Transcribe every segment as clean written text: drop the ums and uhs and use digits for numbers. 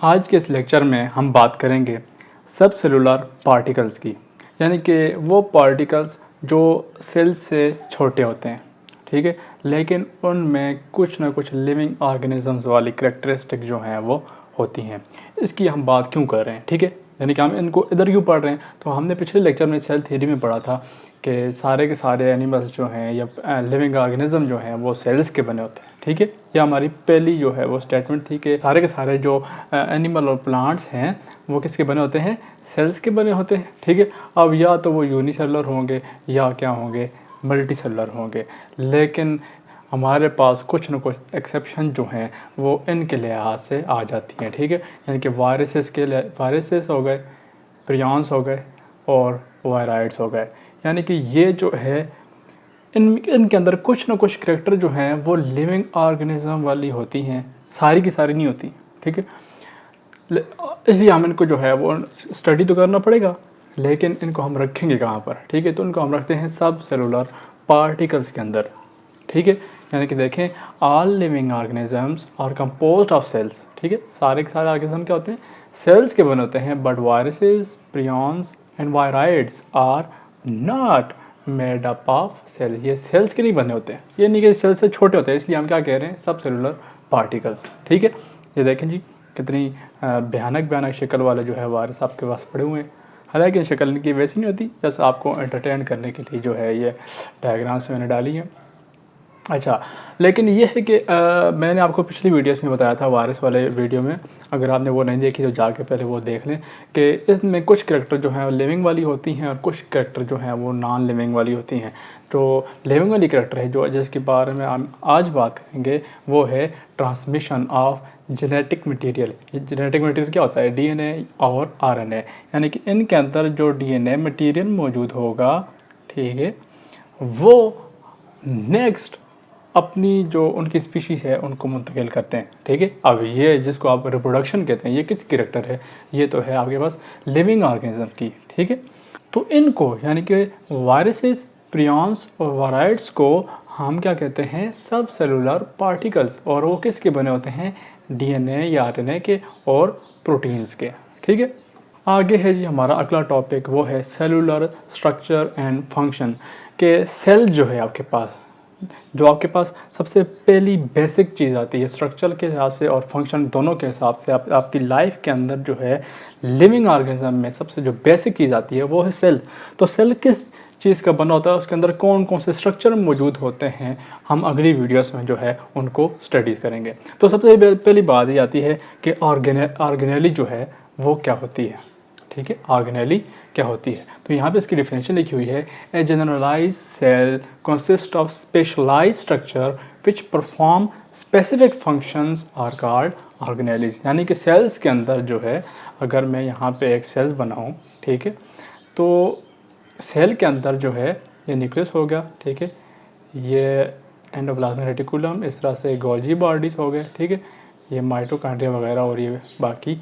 आज के इस लेक्चर में हम बात करेंगे सब सेलुलर पार्टिकल्स की, यानी कि वो पार्टिकल्स जो सेल से छोटे होते हैं, ठीक है, लेकिन उनमें कुछ ना कुछ लिविंग ऑर्गेनिजम्स वाली करैक्टरिस्टिक जो हैं वो होती हैं। इसकी हम बात क्यों कर रहे हैं, ठीक है, यानी कि हम इनको इधर क्यों पढ़ रहे हैं। तो हमने पिछले लेक्चर में सेल थ्योरी में पढ़ा था कि सारे के सारे एनिमल्स जो हैं या लिविंग ऑर्गेनिज्म जो हैं वो सेल्स के बने होते हैं, ठीक है। ये हमारी पहली जो है वो स्टेटमेंट थी कि सारे के सारे जो एनिमल और प्लांट्स हैं वो किसके बने होते हैं, सेल्स के बने होते हैं, ठीक है। अब या तो वो यूनिसेलुलर होंगे या क्या होंगे, मल्टी सेलुलर होंगे, लेकिन हमारे पास कुछ न कुछ एक्सेप्शन जो हैं वो इनके लिहाज से आ जाती हैं, ठीक है। यानी कि वायरसेस हो गए, प्रियॉन्स हो गए और वायराइड्स हो गए। यानी कि ये जो है इनके अंदर कुछ ना कुछ करैक्टर जो हैं वो लिविंग ऑर्गेनिज्म वाली होती हैं, सारी की सारी नहीं होती, ठीक है। इसलिए हम इनको जो है वो स्टडी तो करना पड़ेगा, लेकिन इनको हम रखेंगे कहाँ पर, ठीक है। तो इनको हम रखते हैं सब सेलुलर पार्टिकल्स के अंदर, ठीक है। यानी कि देखें, all living organisms are composed of cells, ठीक है। सारे के सारे ऑर्गेनिज्म क्या होते हैं, सेल्स के बने होते हैं। But viruses, prions and viroids are not made up of cell, ये सेल्स के नहीं बने होते हैं, ये नहीं कि सेल्स से छोटे होते हैं, इसलिए हम क्या कह रहे हैं, सब सेलुलर पार्टिकल्स, ठीक है। ये देखें जी, कितनी भयानक शक्ल वाले जो है वायरस आपके पास पड़े हुए हैं। हालांकि शक्ल इनकी वैसी नहीं होती, जैसे आपको एंटरटेन करने के लिए जो है ये डायग्राम्स मैंने डाली है। अच्छा, लेकिन ये है कि मैंने आपको पिछली वीडियोस में बताया था, वायरस वाले वीडियो में, अगर आपने वो नहीं देखी तो जाके पहले वो देख लें कि इसमें कुछ करैक्टर जो हैं लिविंग वाली होती हैं और कुछ करैक्टर जो हैं वो नॉन लिविंग वाली होती हैं। तो लिविंग वाली करैक्टर है जो जिसके बारे में हम आज बात करेंगे वो है ट्रांसमिशन ऑफ जेनेटिक मटीरियल। ये जेनेटिक मटीरियल क्या होता है, डीएनए और आरएनए, यानी कि इनके अंदर जो डीएनए मटीरियल मौजूद होगा, ठीक है, वो नेक्स्ट अपनी जो उनकी स्पीशीज़ है उनको मुंतकिल करते हैं, ठीक है। अब ये जिसको आप रिप्रोडक्शन कहते हैं, ये किस कैरेक्टर है, ये तो है आपके पास लिविंग ऑर्गेनिज्म की, ठीक है। तो इनको यानी कि वायरसेस, प्रियॉन्स और वायराइड्स को हम क्या कहते हैं, सब सेलुलर पार्टिकल्स, और वो किसके बने होते हैं, डीएनए या आरएनए के और प्रोटीन्स के, ठीक है। आगे है जी हमारा अगला टॉपिक, वो है सेलुलर स्ट्रक्चर एंड फंक्शन। के सेल जो है आपके पास, जो आपके पास सबसे पहली बेसिक चीज़ आती है स्ट्रक्चर के हिसाब से और फंक्शन दोनों के हिसाब से, आपकी लाइफ के अंदर जो है लिविंग ऑर्गेनिज्म में सबसे जो बेसिक चीज़ आती है वो है सेल। तो सेल किस चीज़ का बना होता है, उसके अंदर कौन कौन से स्ट्रक्चर मौजूद होते हैं, हम अगली वीडियोस में जो है उनको स्टडीज़ करेंगे। तो सबसे पहली बात ये आती है कि ऑर्गेनेली जो है वो क्या होती है, ठीक है, ऑर्गेनेली क्या होती है। तो यहाँ पे इसकी डिफिनेशन लिखी हुई है, a generalize cell consist of specialize structure which perform specific functions are called organelles. यानी कि सेल्स के अंदर जो है, अगर मैं यहाँ पे एक सेल बनाऊँ, ठीक है, तो सेल के अंदर जो है ये न्यूक्लियस हो गया, ठीक है, ये एंडोप्लाज्मिक रेटिकुलम, इस तरह से गोल्जी बॉडीज़ हो गए, ठीक है, ये माइटोकॉन्ड्रिया वगैरह और ये बाकी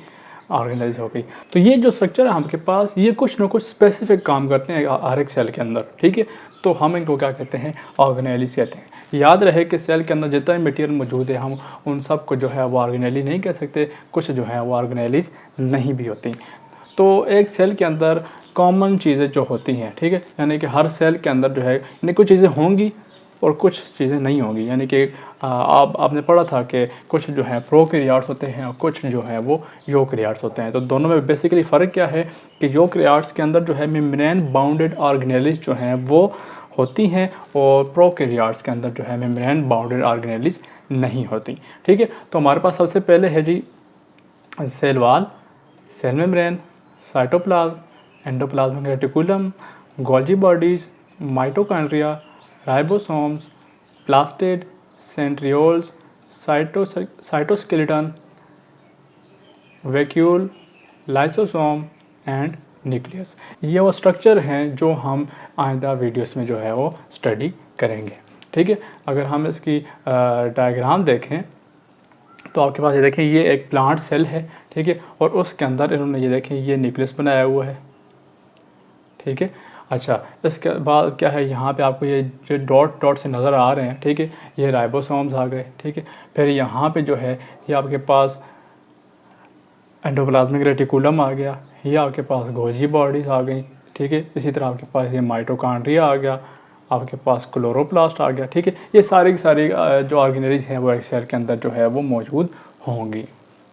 ऑर्गेनाइज हो गई। तो ये जो स्ट्रक्चर है आपके पास, ये कुछ ना कुछ स्पेसिफिक काम करते हैं हर एक सेल के अंदर, ठीक है। तो हम इनको क्या कहते हैं, ऑर्गेनेलीज कहते हैं। याद रहे कि सेल के अंदर जितना भी मटेरियल मौजूद है, हम उन सब को जो है वो ऑर्गेनेली नहीं कह सकते, कुछ जो है वो ऑर्गेनेलीज नहीं भी होती। तो एक सेल के अंदर कॉमन चीज़ें जो होती हैं, ठीक है, यानी कि हर सेल के अंदर जो है यानी कुछ चीज़ें होंगी और कुछ चीज़ें नहीं होंगी। यानी कि आपने पढ़ा था कि कुछ जो है प्रोकैरियोट्स होते हैं और कुछ जो है वो यूकैरियोट्स होते हैं। तो दोनों में बेसिकली फ़र्क क्या है कि यूकैरियोट्स के अंदर जो है मेम्ब्रेन बाउंडेड ऑर्गेनेलीज जो हैं वो होती हैं, और प्रोकैरियोट्स के अंदर जो है मेम्ब्रेन बाउंडेड ऑर्गेनेलीज नहीं होती, ठीक है। तो हमारे पास सबसे पहले है जी cell wall, cell membrane, cytoplasm, endoplasmic reticulum, Golgi bodies, mitochondria, ribosomes, plastid, centrioles, cytoskeleton, vacuole, lysosome and nucleus. ये वो स्ट्रक्चर हैं जो हम आइंदा वीडियोस में जो है वो स्टडी करेंगे, ठीक है। अगर हम इसकी डायग्राम देखें तो आपके पास ये देखें, ये एक प्लांट सेल है, ठीक है, और उसके अंदर इन्होंने ये देखें ये न्यूक्लियस बनाया हुआ है, ठीक है। अच्छा, इसके बाद क्या है, यहाँ पे आपको ये जो डॉट डॉट से नज़र आ रहे हैं, ठीक है, ये राइबोसोम्स आ गए, ठीक है। फिर यहाँ पे जो है ये आपके पास एंडोप्लाज्मिक रेटिकुलम आ गया, ये आपके पास गोल्गी बॉडीज आ गई, ठीक है। इसी तरह आपके पास ये माइटोकॉन्ड्रिया आ गया, आपके पास क्लोरोप्लास्ट आ गया, ठीक है। ये सारी की सारी जो ऑर्गेनेलीज हैं वो एक सेल के अंदर जो है वो मौजूद होंगी।